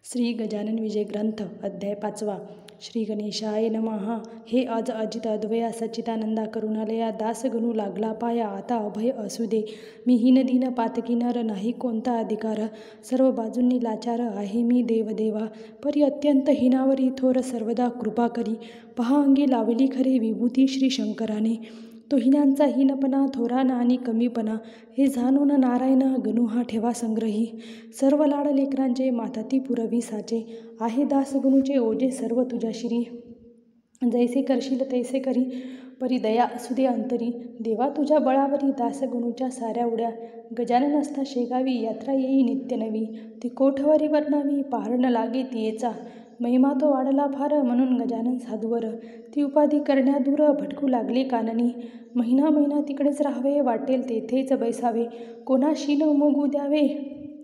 श्री गजानन विजय ग्रंथ अध्याय 5. श्री गणेशाय नमः. हे आज अजित अद्वया सच्चिदानंदा करुणालया दास गणू लागला पाया आता अभय असू दे. मी हीन दीन पातकी नर नाही कोणता अधिकार सर्व बाजूंनी लाचार आहे मी देवदेवा परी अत्यंत हिनावरी थोर सर्वदा कृपा करी पहा अंगी लावली खरे विभूती श्री शंकराने तो हिनांचा हीनपणा थोराना आणि कमीपणा हे जाणून नारायण गणू हा ठेवा संग्रही सर्व लाड लेकरांचे माताती पुरवी साचे आहे दास गणूचे ओजे सर्व तुझ्या शिरी जैसे करशील तैसे करी परी दया असू दे अंतरी देवा तुझ्या बळावरी दास गणूच्या साऱ्या उड्या गजानन असता शेगावी यात्रा येई नित्य नवी ती कोठवरी वर्णावी पहाड न लागे तियेचा महिमा तो वाढला फार म्हणून गजानन साधूवर ती उपाधी करण्या दूर भटकू लागले काननी महिना महिना तिकडेच राहावे वाटेल तेथेच बैसावे कोणाशी न मोगू द्यावे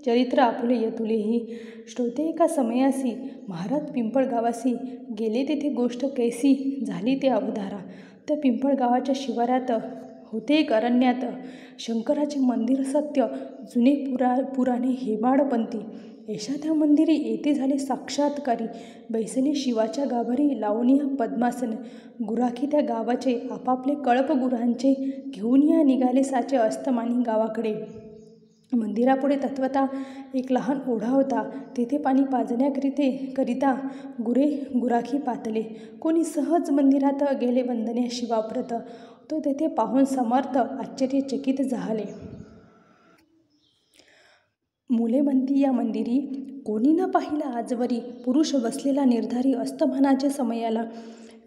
चरित्र आपुले यतुलेही श्रोते एका समयासी महाराज पिंपळगावासी गेले तेथे गोष्ट कैसी झाली ते अवधारा त्या पिंपळगावाच्या शिवारात होते एक अरण्यात शंकराचे मंदिर सत्य जुने पुराणे हेमाडपंथी ऐशा त्या मंदिरी येथे झाले साक्षात्कारी बैसले शिवाच्या गाभारी लावून या पद्मासन गुराखी त्या गावाचे आपापले कळप गुरांचे घेऊन या निघाले साचे अस्तमानी गावाकडे. मंदिरापुढे तत्वता एक लहान ओढा होता तेथे पाणी पाजण्याकरिता गुराखी पातले कोणी सहज मंदिरात गेले वंदने शिवाप्रत तो तेथे पाहून समर्थ आश्चर्यचकित झाले. मुले म्हणती या मंदिरी कोणी न पाहिला आजवरी पुरुष बसलेला निर्धारी अस्तमानाच्या समयाला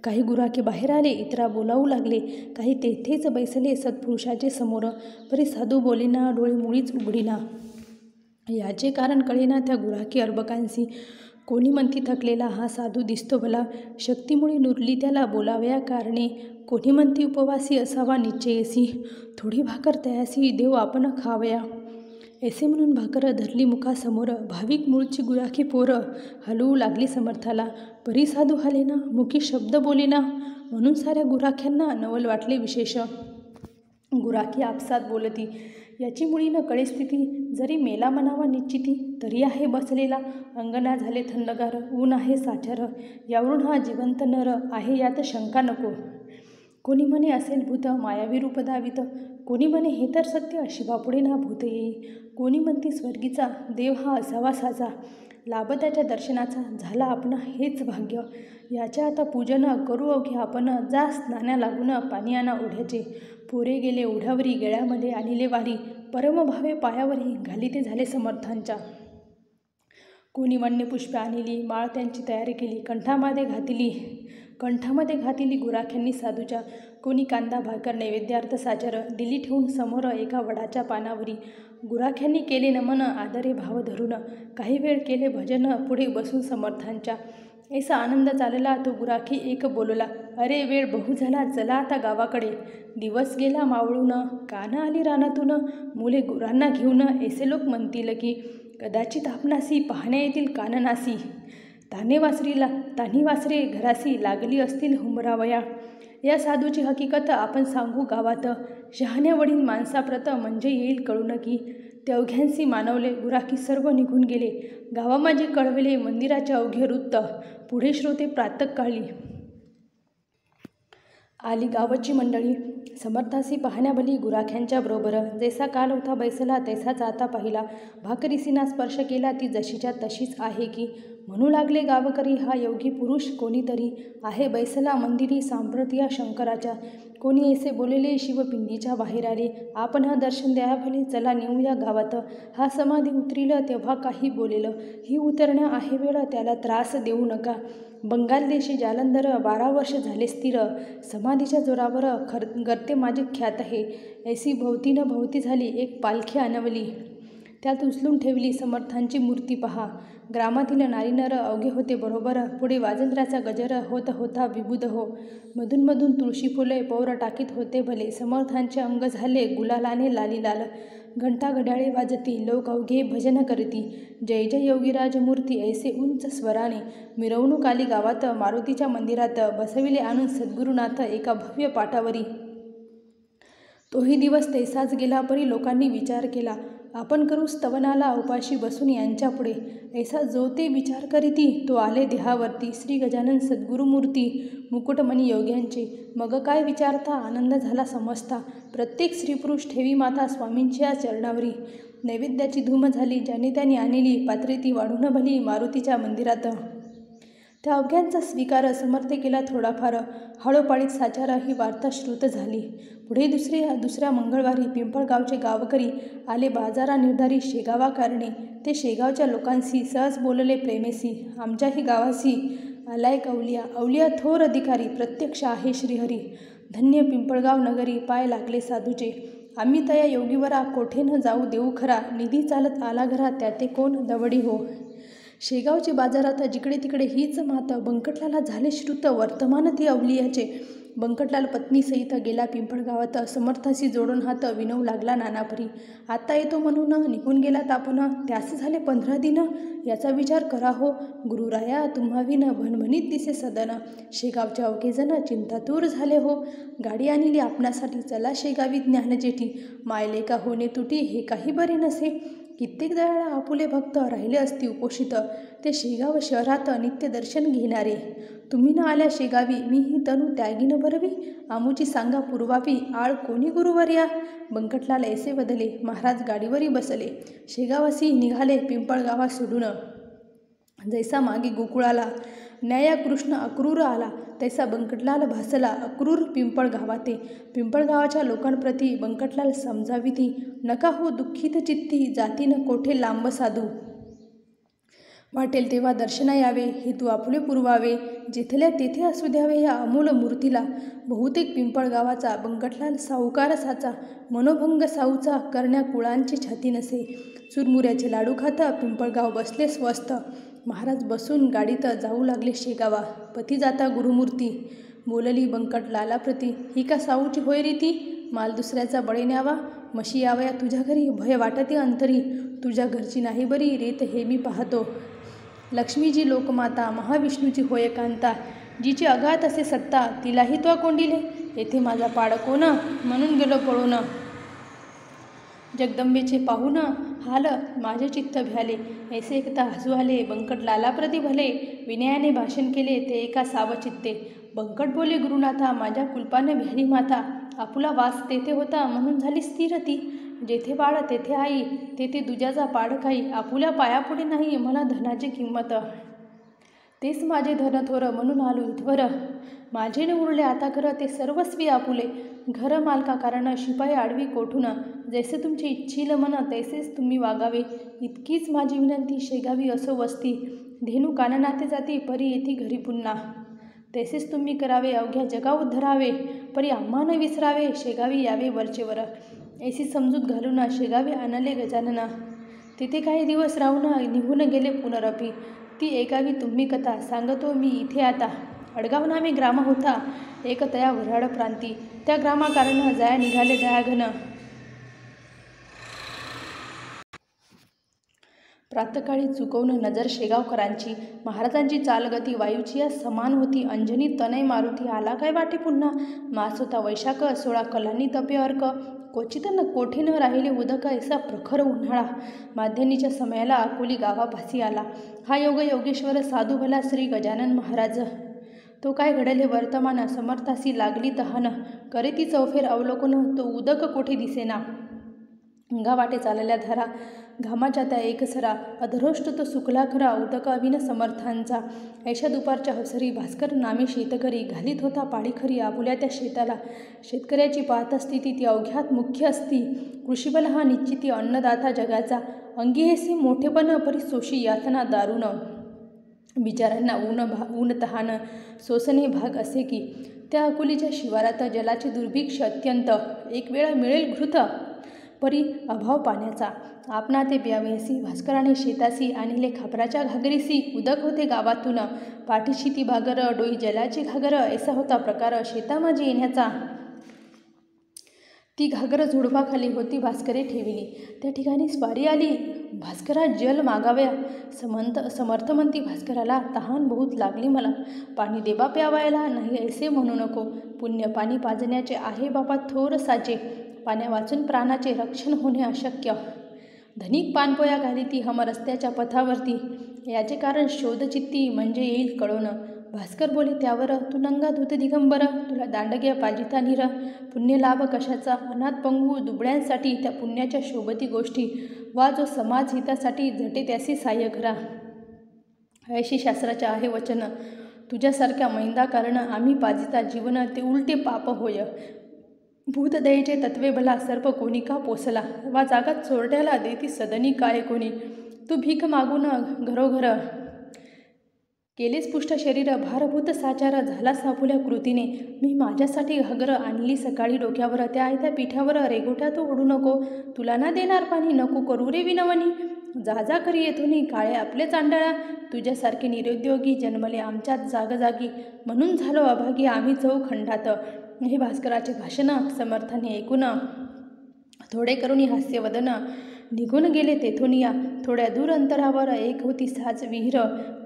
काही गुराखे बाहेर आले इतरा बोलावू लागले काही तेथेच बैसले सत्पुरुषाचे समोर परी साधू बोलेना डोळे मुळीच उघडीना याचे कारण कळेना त्या गुराखी अर्भकांसी कोणी म्हणती थकलेला हा साधू दिसतो भला शक्तीमुळे नुरली त्याला बोलावया कारणे कोणी म्हणती उपवासी असावा निश्चयसी थोडी भाकर तयासी देव आपण खावया ऐसे म्हणून भाकर धरली मुखासमोर भाविक मूळची गुराखी पोरं हलवू लागली समर्थाला परी साधू हालेना मुखी शब्द बोलेना म्हणून साऱ्या गुराख्यांना नवल वाटले विशेष गुराखी आपसात बोलती याची मुळी न कळे स्थिती जरी मेला म्हणावा निश्चिती तरी आहे बसलेला अंगणा झाले थंडगार ऊन आहे साचार यावरून हा जिवंत नर आहे यात शंका नको कोणी म्हणे असेल भूत मायावी रूप दावित कोणी म्हणे हे तर सत्य शिवापुढे ना भूत येई कोणी म्हणती स्वर्गीचा देव हा असावा साजा लाभ त्याच्या दर्शनाचा झाला आपण हेच भाग्य याच्या आता पूजन करू अवघे आपण जा स्नाना लागून पाणी आणा ओढ्याचे पोरे गेले ओढ्यावरी गेळ्यामध्ये आणले वारी परमभावे पायावरी घाली ते झाले समर्थांच्या कोणी वन्य पुष्पे आणली माळ त्यांची तयारी केली कंठामध्ये घातली गुराख्यांनी साधूच्या कोणी कांदा भाकर नैवेद्यार्थ साचर दिली ठेवून समोर एका वडाच्या पानावरी गुराख्यांनी केले नमन आदरे भाव धरून काही वेळ केले भजन पुढे बसून समर्थांच्या ऐसा आनंद चालला तो गुराखी एक बोलला अरे वेळ बहु झाला चला आता गावाकडे दिवस गेला मावळून कान आली रानातून मुले गुरांना घेऊन ऐसे लोक म्हणतील की कदाचित आपणासी पाहण्या येतील काननासी तान्ही वासरे घरासी लागली असतील हुमरावया या साधूची हकीकत आपण सांगू गावात शहाण्या वडील माणसाप्रत म्हणजे येईल कळून की तेवघ्यांसी मानवले गुराखी सर्व निघून गेले गावामाझे कळविले मंदिराचे अवघे वृत्त पुढे श्रोते प्रातक काळी आली गावाची मंडळी समर्थासी पाहण्याभली गुराख्यांच्या बरोबर जैसा काल होता बैसला तैसाच आता पाहिला भाकरीसीना स्पर्श केला ती जशीच्या तशीच आहे की म्हणू लागले गावकरी हा योगी पुरुष कोणीतरी आहे बैसला मंदिरी सांप्रत या शंकराच्या कोणी ऐसे बोलेले शिवपिंडीच्या बाहेर आले आपण हा दर्शन द्याभले चला नेऊया गावात हा समाधी उतरील तेव्हा काही बोलेलं ही उतरण्या आहे वेळ त्याला त्रास देऊ नका बंगाल देशी जालंधर 12 वर्ष झाले स्थिर समाधीच्या जोरावर गर्ते माझे ख्यात आहे ऐसी भोवती झाली एक पालखी आणवली त्यात उचलून ठेवली समर्थांची मूर्ती पहा ग्रामातील नारीनर अवघे होते बरोबर पुढे वाजंत्र्याचा गजर होत होता विबुध हो मधून तुळशी फुले पौर टाकीत होते भले समर्थांचे अंग झाले गुलालाने लालीलाल घंटा घड्याळे वाजती लोक अवघे भजन करती जय जय योगीराज मूर्ती ऐसे उंच स्वराने मिरवणूक आली गावात मारुतीच्या मंदिरात बसविले आणून सद्गुरुनाथ एका भव्य पाटावरी तोही दिवस तैसाच गेला परी लोकांनी विचार केला आपण करू स्तवनाला उपाशी बसून यांच्यापुढे. ऐसा जो ते विचार करीती तो आले देहावरती. श्री गजानन सद्गुरुमूर्ती मुकुटमणी योग्यांचे. मग काय विचारता आनंद झाला समजता. प्रत्येक स्त्रीपुरुष ठेवी माता स्वामींच्या चरणावरी. नैवेद्याची धूम झाली ज्याने त्याने आणली पात्रे ती वाढून भली मारुतीच्या मंदिरात. त्या अवघ्यांचा स्वीकार समर्थ केला थोडाफार. हळूपाळीत साचार ही वार्ता श्रुत झाली. पुढे दुसऱ्या मंगळवारी पिंपळगावचे गावकरी आले बाजारा निर्धारी शेगावा कारणे. ते शेगावच्या लोकांशी सहज बोलले प्रेमेसी. आमच्याही गावाशी आलाय अवलिया थोर अधिकारी. प्रत्यक्ष आहे श्रीहरी. धन्य पिंपळगाव नगरी. पाय लागले साधूचे. आम्ही तया योगीवरा कोठे न जाऊ देऊ खरा. निधी चालत आला घरा त्याते कोण दवडी हो. शेगावचे बाजारात जिकडे तिकडे हीच मात. बंकटलाला झाले श्रुत वर्तमान ती अवलियाचे. बंकटलाल पत्नीसहित गेला पिंपळगावात. समर्थाशी जोडून हात विनवू लागला नानापरी. आता येतो म्हणून निघून गेला तापन. त्यास झाले 15 दिन. याचा विचार करा हो. गुरुराया तुम्हाविन भणभणीत दिसे सदन. शेगावच्या अवघेजण चिंतातूर झाले हो. गाडी आणली आपणासाठी चला शेगावी ज्ञानजेठी. मायलेका होणे तुटी हे काही बरे नसे. कित्येक दयाळा आपुले भक्त राहिले असती उपोषित. ते शेगाव शहरात नित्य दर्शन घेणारे. तुम्ही न आल्या शेगावी मी ही तनू त्यागीन भरवी. आमुची सांगा पुरवावी आळ कोणी गुरुवर्या. बंकटलाल ऐसे बदले. महाराज गाडीवरी बसले. शेगावासी निघाले पिंपळगावा सोडून. जैसा मागे गोकुळाला न्याया कृष्ण अक्रूर आला तैसा बंकटलाल भासला अक्रूर पिंपळगावाते. पिंपळगावाच्या लोकांप्रती बंकटलाल समजाविती. नका हो दुःखित चित्ती जातीन कोठे लांब साधू. वाटेल तेव्हा दर्शना यावे हेतू आपले पुरवावे. जेथल्या तेथे असू द्यावे या अमूल मूर्तीला. बहुतेक पिंपळगावाचा बंकटलाल सावकार साचा. मनोभंग साऊचा करण्या कुळांची छाती नसे. चुरमुऱ्याचे लाडू खाता पिंपळगाव बसले स्वस्त. महाराज बसून गाडीत जाऊ लागले शेगावा. पती जाता गुरुमूर्ती. बोलली बंकटलालाप्रती. ही का साऊची होय रीती. माल दुसऱ्याचा बळी न्यावा. म्हशी यावया तुझ्या घरी भय वाटते अंतरी. तुझ्या घरची नाही बरी रीत हे मी पाहतो. लक्ष्मीजी लोकमाता महाविष्णूची होय कांता. जिची अगाध असे सत्ता तिलाही तो कोंडिले. येथे माझा पाड कोण म्हणून गेलो पळून. जगदंबेचे पाहून हाल माझे चित्त भ्याले. ऐसे एकता हसू आले बंकटलालाप्रती भले. विनयाने भाषण केले ते एका सावचित्ते. बंकट बोले गुरुनाथा माझ्या कुलपाने भ्याली माता. आपुला वास तेथे होता म्हणून झाली स्थिर ती. जेथे बाळ तेथे आई तेथे दुजाचा पाड काही. आपुल्या पायापुढे नाही मला धनाची किंमत. तेच माझे धन थोर म्हणून आलो इथवर. माझे न उरले आता खरं ते सर्वस्वी आपुले. घर मालका कारण शिपाई आडवी कोठून. जैसे तुमचे इच्छिल मन तैसेच तुम्ही वागावे. इतकीच माझी विनंती शेगावी असो वस्ती. धेनू काननाते जाती परी येथे घरी पुन्हा. तैसेच तुम्ही करावे अवघ्या जगा उद्धरावे. परी आम्हा न विसरावे शेगावी यावे वरचेवर. ऐसी समजूत घालून शेगावी आणले गजानन. तिथे काही दिवस राहून निघून गेले पुनरपी. ती ऐकावी तुम्ही कथा सांगतो मी इथे आता. अडगाव नामे ग्राम होता एक तया वऱ्हाड प्रांती. त्या ग्रामाकारण जाया निघाले दयाघन. प्रातकाळी चुकवून नजर शेगावकरांची. महाराजांची चालगती वायूची या समान होती. अंजनी तनय मारुती आला काय वाटे पुन्हा. मास होता वैशाख 16 कलांनी तपे अर्क. क्वचित न कोठे न राहिले उदक ऐसा प्रखर उन्हाळा. माध्यानीच्या समयाला अकोली गावापासी आला. हा योग योगेश्वर साधू भला श्री गजानन महाराज. तो काय घडले वर्तमान समर्थासी लागली तहान. करे ती चौफेर अवलोकन तो उदक कोठे दिसेना. गावाटे चालल्या धारा घामाच्या त्या एकसरा. अधरोष्ट तो सुकला खरा उदक अविन समर्थांचा. ऐशा दुपारच्या हसरी भास्कर नामे शेतकरी. घालीत होता पाडी खरी आपुल्या त्या शेताला. शेतकऱ्याची पाहत स्थिती ती अवघ्यात मुख्य असती. कृषीबल हा निश्चिती अन्नदाता जगाचा. अंगी हेसे मोठेपण परी सोशी यातना दारुण. बिचाऱ्यांना ऊन तहान सोसणे भाग असे की. त्या अकोलीच्या शिवारात जलाचे दुर्भिक्ष अत्यंत. एक वेळा मिळेल घृत परी अभाव पाण्याचा. आपणा ते प्यावेसी भास्कराने शेतासी आणले खापराच्या घागरीसी. उदक होते गावातून पाठीशी ती भागर डोई जलाची घागर. ऐसा होता प्रकार शेतामाजी येण्याचा. ती घागर झुडपाखाली होती भास्करे ठेविली. त्या ठिकाणी स्वारी आली. भास्करा जल मागाव्या. समर्थ म्हणती भास्कराला तहान बहुत लागली मला. पाणी देबा प्यावायला नाही ऐसे म्हणू नको. पुण्य पाणी पाजण्याचे आहे बापा थोर साचे. पाण्या वाचून प्राणाचे रक्षण होणे अशक्य. धनिक पानपोया घाली ती हम रस्त्याच्या पथावरती, याचे कारण शोधचित्ती म्हणजे येईल कळोनं. भास्कर बोले त्यावर, तू नंगा धूत दिगंबर, तुला दांडग्या पाजिता निर, पुण्यलाभ कशाचा, अनाथ पंगू दुबळ्यांसाठी त्या पुण्याच्या शोभती गोष्टी, वा जो समाज हितासाठी झटे त्यासी सहाय्य करा. ऐशी शास्त्राचे आहे वचन, तुझ्यासारख्या मैंदा कारण आम्ही पाजिता जीवन ते उलटे पाप होय. भूतदयेचे तत्वे भला सर्प कोणी का पोसला, वा जागात चोरट्याला देती सदनी काय कोणी. तू भीक मागून घरोघर केलेच पुष्ट शरीर, भारभूत साचार झाला सापुल्या कृतीने. मी माझ्यासाठी घागर आणली सकाळी डोक्यावर, त्या आयत्या पिठ्यावर रेघोट्या तू ओढू नको, तुला ना देणार पाणी नको करू रे विनवणी. जा जा करी येथून काळे आपले चांडाळा, तुझ्यासारखे निरुद्योगी जन्मले आमच्यात जागजागी, म्हणून झालो अभागी आम्ही जाऊ खंडात. हे भास्कराचे भाषण समर्थाने ऐकून थोडे करुणी हास्यवदन निघून गेले तेथून या. थोड्या दूर अंतरावर एक होती साज विहीर,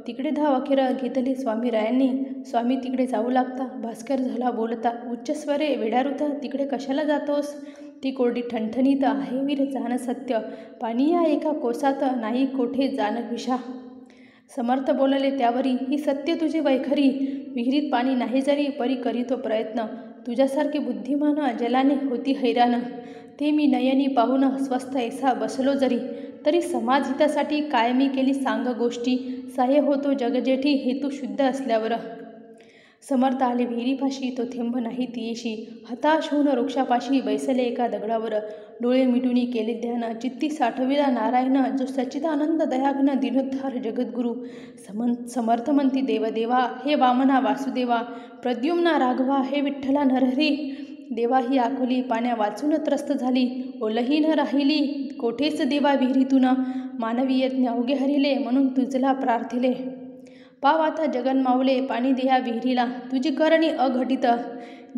तिकडे धाव अखेर घेतली स्वामीरायांनी. स्वामी तिकडे जाऊ लागता, भास्कर झाला बोलता उच्च स्वरे, वेडारुत तिकडे कशाला जातोस, ती कोरडी ठणठणीत आहे वीर जाण सत्य, पाणी या एका कोसात नाही कोठे जाण विषा. समर्थ बोलले त्यावरी, ही सत्य तुझी वैखरी, विहिरीत पाणी नाही जरी परी करीतो प्रयत्न, तुझ्यासारखे बुद्धिमान जलाने होती हैराण. ते मी नयनी पाहून स्वस्थ ऐसा बसलो जरी, तरी समाजहितासाठी काय मी केली सांग गोष्टी, सहाय्य होतो जगजेठी हेतू शुद्ध असल्यावर. समर्थ आले विहिरीपाशी, तो थेंब नाही तियेशी, हताश होऊन वृक्षापाशी बैसले एका दगडावर, डोळे मिटूनी केले ध्यान, चित्ती साठविला नारायण, जो सच्चिदानंद दयाघन दिनोद्धार जगद्गुरु. समर्थ म्हणती देवदेवा, हे वामना वासुदेवा, प्रद्युम्ना राघवा, हे विठ्ठला नरहरी. देवा ही आकुली पाण्या वाचून त्रस्त झाली, ओलही न राहिली कोठेच देवा विहिरीतून, मानवी यज्ञ अवघे हरिले म्हणून तुझला प्रार्थिले. पाव आता जगन मावले पाणी देया विहिरीला, तुझी करणी अघटित,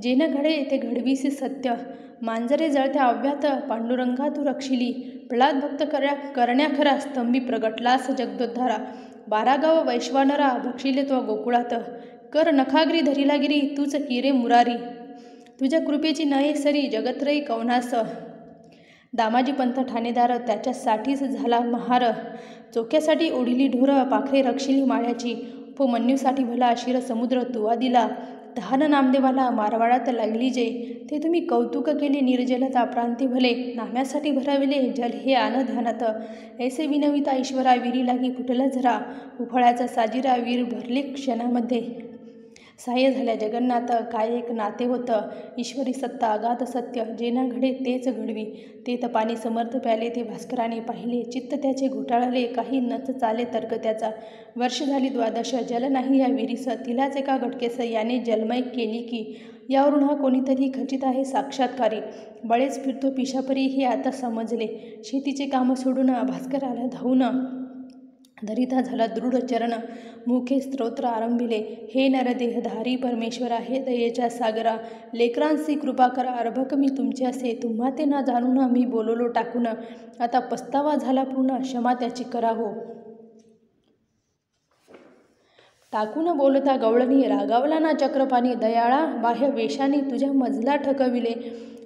जेन घडे ते घडवीसी सत्य. मांजरे जळत्या अव्यात पांडुरंगा तू रक्षिली, प्रल्हाद भक्त करण्या खरा स्तंभी प्रगटलास जगदोद्धारा. 12 गाव वैश्वानरा बक्षिले तो गोकुळात, कर नखाग्री धरिला गिरी तूच किरे मुरारी. तुझ्या कृपेची नये सरी जगत्रयी कवनास, दामाजी पंत ठाणेदार त्याच्यासाठीच झाला महार. चोक्यासाठी ओढिली ढोर पाखरे रक्षिली माळ्याची, उपमन्यूसाठी भला शिर समुद्र तुवा दिला. तहान नामदेवाला मारवाडात लागली जे, ते तुम्ही कौतुक केले निर्जलता प्रांती भले. नाम्यासाठी भराविले जल हे आन ध्यानात, ऐसे विनविता ईश्वरा विरी लागी फुटला झरा. उफळ्याचा साजिरा वीर भरले क्षणामध्ये, सहाय्य झाल्या जगन्नाथ काय एक नाते होतं. ईश्वरी सत्ता अगाध सत्य, जेना घडे तेच घडवी. ते तपानी समर्थ प्याले ते भास्कराने पाहिले, चित्त त्याचे घोटाळले काही नच चाले तर्क त्याचा. वर्ष झाली 12 जल नाही या विहिरीस, तिलाच एका गटकेस याने जलमय केली की. यावरून हा कोणीतरी खचित आहे साक्षात्कारी, बळेच फिरतो पिशापरी हे आता समजले. शेतीचे काम सोडून भास्कराला धावून धरिता झाला दृढ चरण, मुखे स्तोत्र आरंभिले. हे नरदेहधारी परमेश्वरा, हे दयेच्या सागरा, लेकरांसी कृपा करा. अर्भक मी तुमचे असे, तुम्हा ते ना जाणून मी बोललो टाकून. आता पस्तावा झाला पूर्ण, क्षमा त्याची करा हो. टाकून बोलता गवळणी, रागावला ना चक्रपाणी. दयाळा बाह्य वेशाने तुझ्या मजला ठकविले,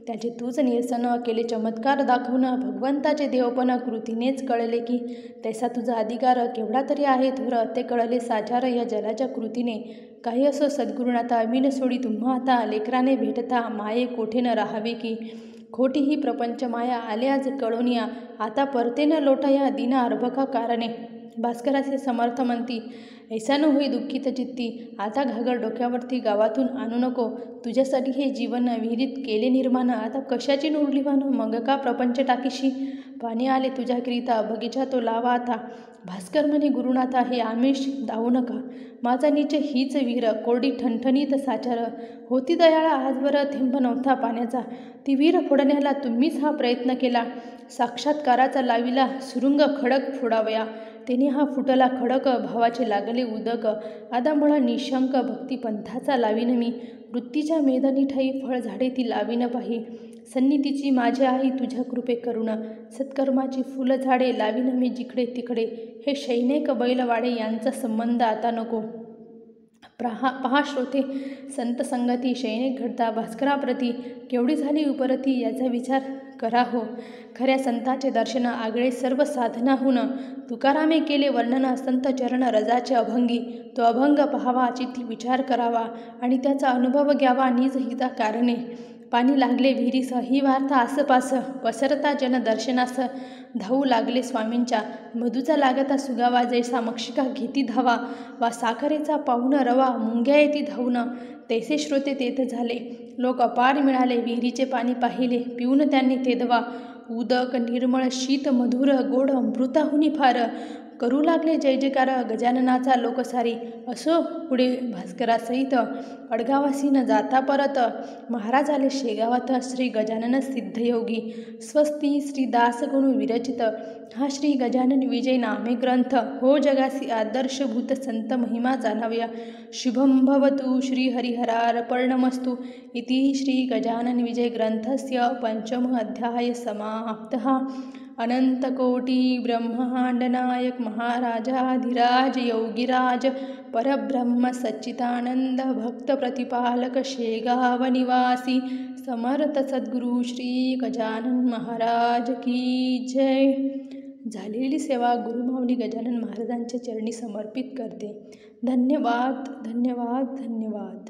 त्याचे तूच निरसन केले चमत्कार दाखवून. भगवंताचे देवपण कृतीनेच कळले की, तैसा तुझा अधिकार केवढा तरी आहे थोर. ते कळले साचार या जलाच्या कृतीने. काही असो सद्गुरुनाथा, मी न सोडी तुम्हा आता. लेकराने भेटता माये कोठे न राहावे की. खोटी ही प्रपंच माया आले आज कळोनिया, आता परते न लोटा या दीना अर्भका कारणे. भास्कराचे समर्थ म्हणती, ऐसा न होई दुःखित चित्ती, आता घागर डोक्यावरती गावातून आणू नको. तुझ्यासाठी हे जीवन विहिरीत केले निर्माण, आता कशाची नोडलीवान मग का प्रपंच टाकीशी. पाणी आले तुझ्याकरिता बगीचा तो लावा आता. भास्कर म्हणे गुरुनाथा, हे आमिष दावू नका. माझा नीच हीच विहीर, कोरडी ठणठणीत साचार. होती दयाळा आजवर थेंब नव्हता पाण्याचा, ती विहीर फोडण्याला तुम्हीच हा प्रयत्न केला. साक्षात्काराचा लाविला सुरुंग खडक फोडावया, तेने हा फुटला खडक. भावाचे लागले उदक, आदामुळा निशंक भक्तिपंथाचा लावीन मी. वृत्तीच्या मेदनी ठाई फळ झाडे ती लावीन पाही. सन्निधीची माझी आई तुझ्या कृपे करुण, सत्कर्माची फुल झाडे लावीन मी जिकडे तिकडे. हे शैनेक बैलवाडे यांचा संबंध आता नको. पहा श्रोते, संत संगती शयने घडता भास्कराप्रती केवढी झाली उपरती याचा विचार करा हो. खऱ्या संताचे दर्शन आगळे सर्व साधनाहून. तुकारामे केले वर्णन संत चरण रजाचे अभंगी. तो अभंग पहावा, चित्ती विचार करावा आणि त्याचा अनुभव घ्यावा निज हिता कारणे. पाणी लागले विहिरीस ही वार्ता आसपास, पसरता जन दर्शनास धावू लागले स्वामींच्या. मधूचा लागता सुगावा जैसा मक्षिका घेती धावा, वा साखरेचा पाहुण रवा मुंग्या येती धावून. तैसे श्रोते तेथ झाले, लोक अपार मिळाले. विहिरीचे पाणी पाहिले, पिऊन त्यांनी तेधवा. उदक निर्मळ शीत मधुर गोड अमृताहुनी फार. करू लागले जय जयकार गजाननाचा लोकसारी. असो पुढे भास्करासहित अडगावासी न जाता परत. महाराज आले शेगावात श्री गजानन सिद्धयोगी. स्वस्ती श्री दासगणू विरचित हा श्री गजानन विजय नामे ग्रंथ. हो जगासी आदर्शभूत संत महिमा जाणाव्या. शुभम भवतु श्री हरिहरार्पणमस्तु. इति श्री गजानन विजय ग्रंथस्य पंचम अध्याय समाप्तः. अनंतकोटी ब्रह्मांड नायक महाराजाधिराज योगीराज परब्रह्म सच्चिदानंद भक्त प्रतिपालक शेगाव निवासी समर्थ सद्गुरु श्री गजानन महाराज की जय. झालेली सेवा गुरुमाऊली गजानन महाराजांच्या चरणी समर्पित करते. धन्यवाद धन्यवाद धन्यवाद.